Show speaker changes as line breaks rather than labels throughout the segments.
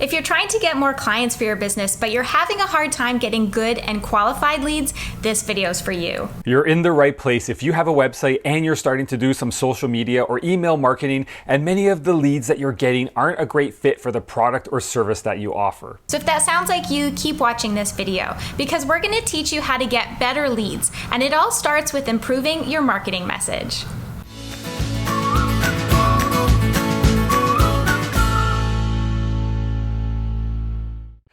If you're trying to get more clients for your business, but you're having a hard time getting good and qualified leads, this video is for you.
You're in the right place if you have a website and you're starting to do some social media or email marketing, and many of the leads that you're getting aren't a great fit for the product or service that you offer.
So if that sounds like you, keep watching this video because we're going to teach you how to get better leads, and it all starts with improving your marketing message.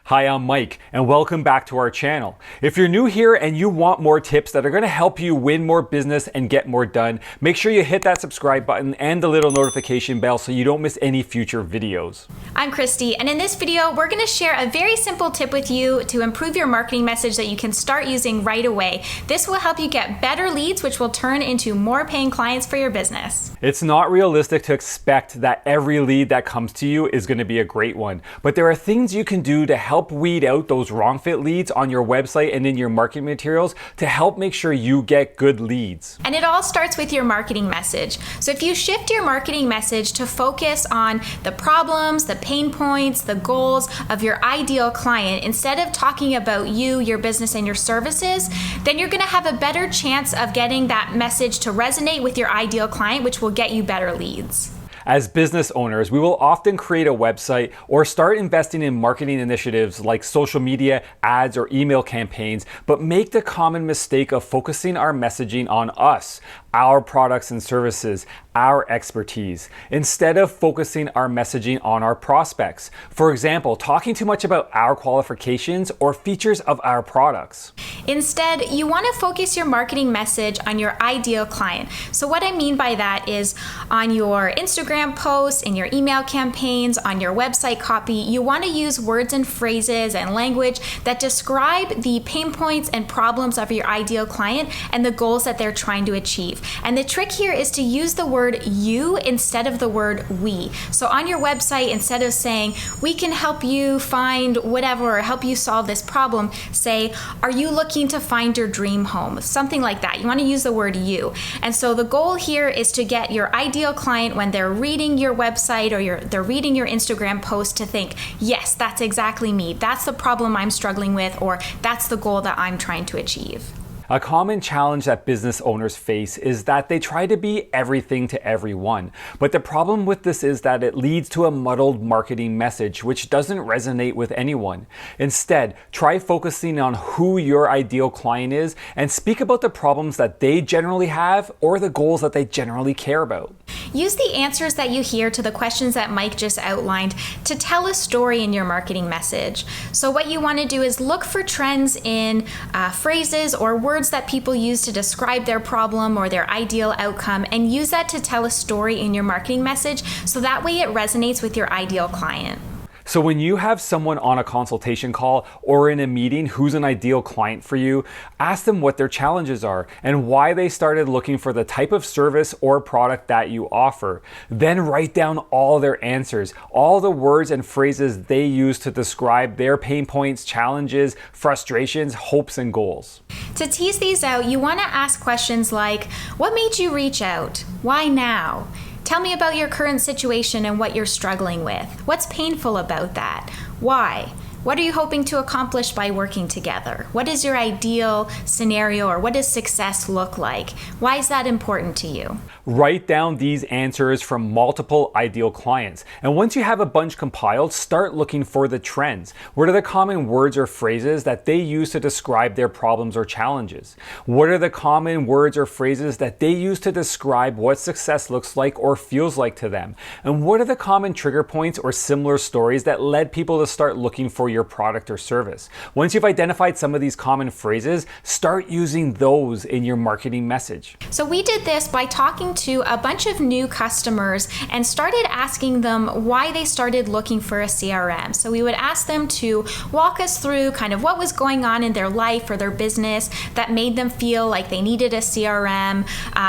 Hi, I'm Mike, and welcome back to our channel. If you're new here and you want more tips that are going to help you win more business and get more done, make sure you hit that subscribe button and the little notification bell so you don't miss any future videos.
I'm Christy, and in this video, we're going to share a very simple tip with you to improve your marketing message that you can start using right away. This will help you get better leads, which will turn into more paying clients for your business.
It's not realistic to expect that every lead that comes to you is going to be a great one, but there are things you can do to help weed out those wrong fit leads on your website and in your marketing materials to help make sure you get good leads.
And it all starts with your marketing message. So if you shift your marketing message to focus on the problems, the pain points, the goals of your ideal client, instead of talking about you, your business, and your services, then you're going to have a better chance of getting that message to resonate with your ideal client, which will get you better leads.
As business owners, we will often create a website or start investing in marketing initiatives like social media, ads, or email campaigns, but make the common mistake of focusing our messaging on us, our products and services, our expertise, instead of focusing our messaging on our prospects. For example, talking too much about our qualifications or features of our products.
Instead, you want to focus your marketing message on your ideal client. So what I mean by that is on your Instagram posts, in your email campaigns, on your website copy, you want to use words and phrases and language that describe the pain points and problems of your ideal client and the goals that they're trying to achieve. And the trick here is to use the word you instead of the word we. So on your website, instead of saying, we can help you find whatever or help you solve this problem, say, are you looking to find your dream home? Something like that. You want to use the word you. And so the goal here is to get your ideal client, when they're reading your website or they're reading your Instagram post, to think, yes, that's exactly me. That's the problem I'm struggling with, or that's the goal that I'm trying to achieve.
A common challenge that business owners face is that they try to be everything to everyone. But the problem with this is that it leads to a muddled marketing message, which doesn't resonate with anyone. Instead, try focusing on who your ideal client is and speak about the problems that they generally have or the goals that they generally care about.
Use the answers that you hear to the questions that Mike just outlined to tell a story in your marketing message. So what you want to do is look for trends in phrases or words that people use to describe their problem or their ideal outcome, and use that to tell a story in your marketing message so that way it resonates with your ideal client.
So when you have someone on a consultation call or in a meeting who's an ideal client for you, ask them what their challenges are and why they started looking for the type of service or product that you offer. Then write down all their answers, all the words and phrases they use to describe their pain points, challenges, frustrations, hopes, and goals.
To tease these out, you want to ask questions like, what made you reach out? Why now? Tell me about your current situation and what you're struggling with. What's painful about that? Why? What are you hoping to accomplish by working together? What is your ideal scenario, or what does success look like? Why is that important to you?
Write down these answers from multiple ideal clients. And once you have a bunch compiled, start looking for the trends. What are the common words or phrases that they use to describe their problems or challenges? What are the common words or phrases that they use to describe what success looks like or feels like to them? And what are the common trigger points or similar stories that led people to start looking for your product or service? Once you've identified some of these common phrases, start using those in your marketing message.
So we did this by talking to a bunch of new customers and started asking them why they started looking for a CRM. So we would ask them to walk us through kind of what was going on in their life or their business that made them feel like they needed a CRM.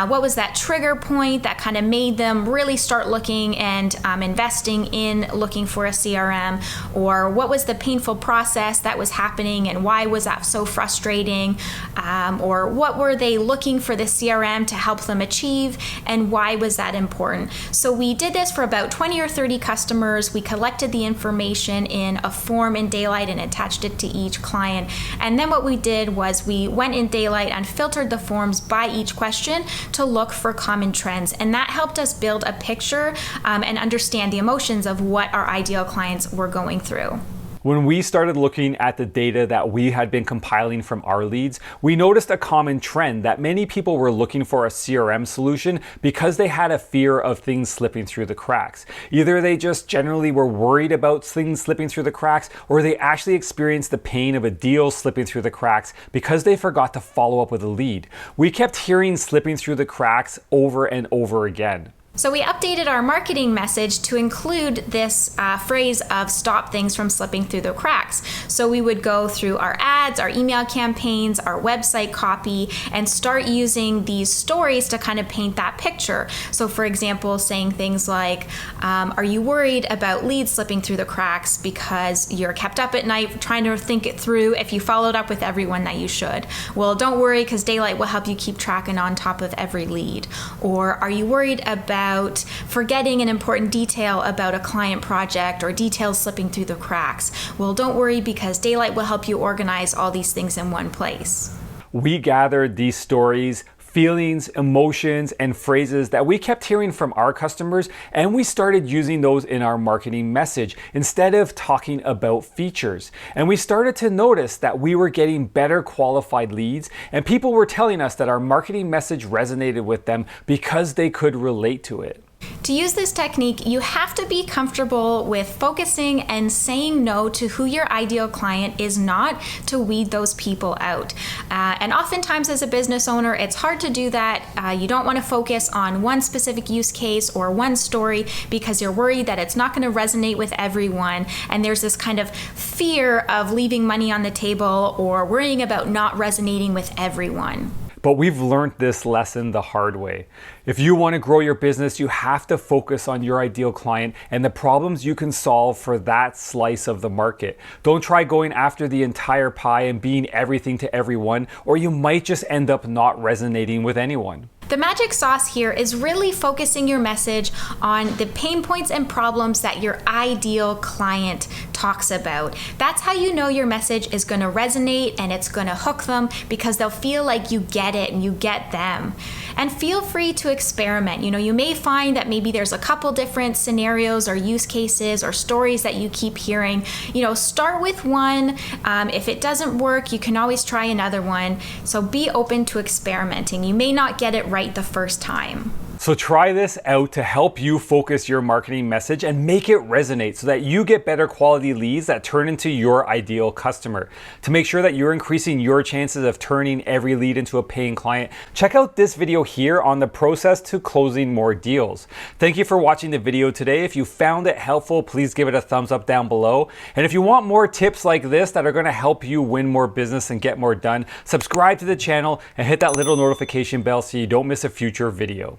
What was that trigger point that kind of made them really start looking and investing in looking for a CRM? Or what was the pain painful process that was happening and why was that so frustrating, or what were they looking for the CRM to help them achieve and why was that important. So we did this for about 20 or 30 customers. We collected the information in a form in Daylite and attached it to each client. And then what we did was we went in Daylite and filtered the forms by each question to look for common trends. And that helped us build a picture and understand the emotions of what our ideal clients were going through.
When we started looking at the data that we had been compiling from our leads, we noticed a common trend that many people were looking for a CRM solution because they had a fear of things slipping through the cracks. Either they just generally were worried about things slipping through the cracks, or they actually experienced the pain of a deal slipping through the cracks because they forgot to follow up with a lead. We kept hearing slipping through the cracks over and over again.
So we updated our marketing message to include this phrase of stop things from slipping through the cracks. So we would go through our ads, our email campaigns, our website copy, and start using these stories to kind of paint that picture. So for example, saying things like, are you worried about leads slipping through the cracks because you're kept up at night trying to think it through if you followed up with everyone that you should? Well, don't worry, because Daylite will help you keep track and on top of every lead. Or are you worried about forgetting an important detail about a client project or details slipping through the cracks? Well, don't worry, because Daylite will help you organize all these things in one place.
We gathered these stories, feelings, emotions, and phrases that we kept hearing from our customers, and we started using those in our marketing message instead of talking about features. And we started to notice that we were getting better qualified leads, and people were telling us that our marketing message resonated with them because they could relate to it.
To use this technique, you have to be comfortable with focusing and saying no to who your ideal client is not, to weed those people out. And oftentimes as a business owner, it's hard to do that. You don't want to focus on one specific use case or one story because you're worried that it's not going to resonate with everyone. And there's this kind of fear of leaving money on the table or worrying about not resonating with everyone.
But we've learned this lesson the hard way. If you want to grow your business, you have to focus on your ideal client and the problems you can solve for that slice of the market. Don't try going after the entire pie and being everything to everyone, or you might just end up not resonating with anyone.
The magic sauce here is really focusing your message on the pain points and problems that your ideal client talks about. That's how you know your message is going to resonate and it's going to hook them, because they'll feel like you get it and you get them. And feel free to experiment. You may find that maybe there's a couple different scenarios or use cases or stories that you keep hearing. Start with one. If it doesn't work, you can always try another one. So be open to experimenting. You may not get it right the first time.
So try this out to help you focus your marketing message and make it resonate so that you get better quality leads that turn into your ideal customer. To make sure that you're increasing your chances of turning every lead into a paying client, check out this video here on the process to closing more deals. Thank you for watching the video today. If you found it helpful, please give it a thumbs up down below. And if you want more tips like this that are going to help you win more business and get more done, subscribe to the channel and hit that little notification bell so you don't miss a future video.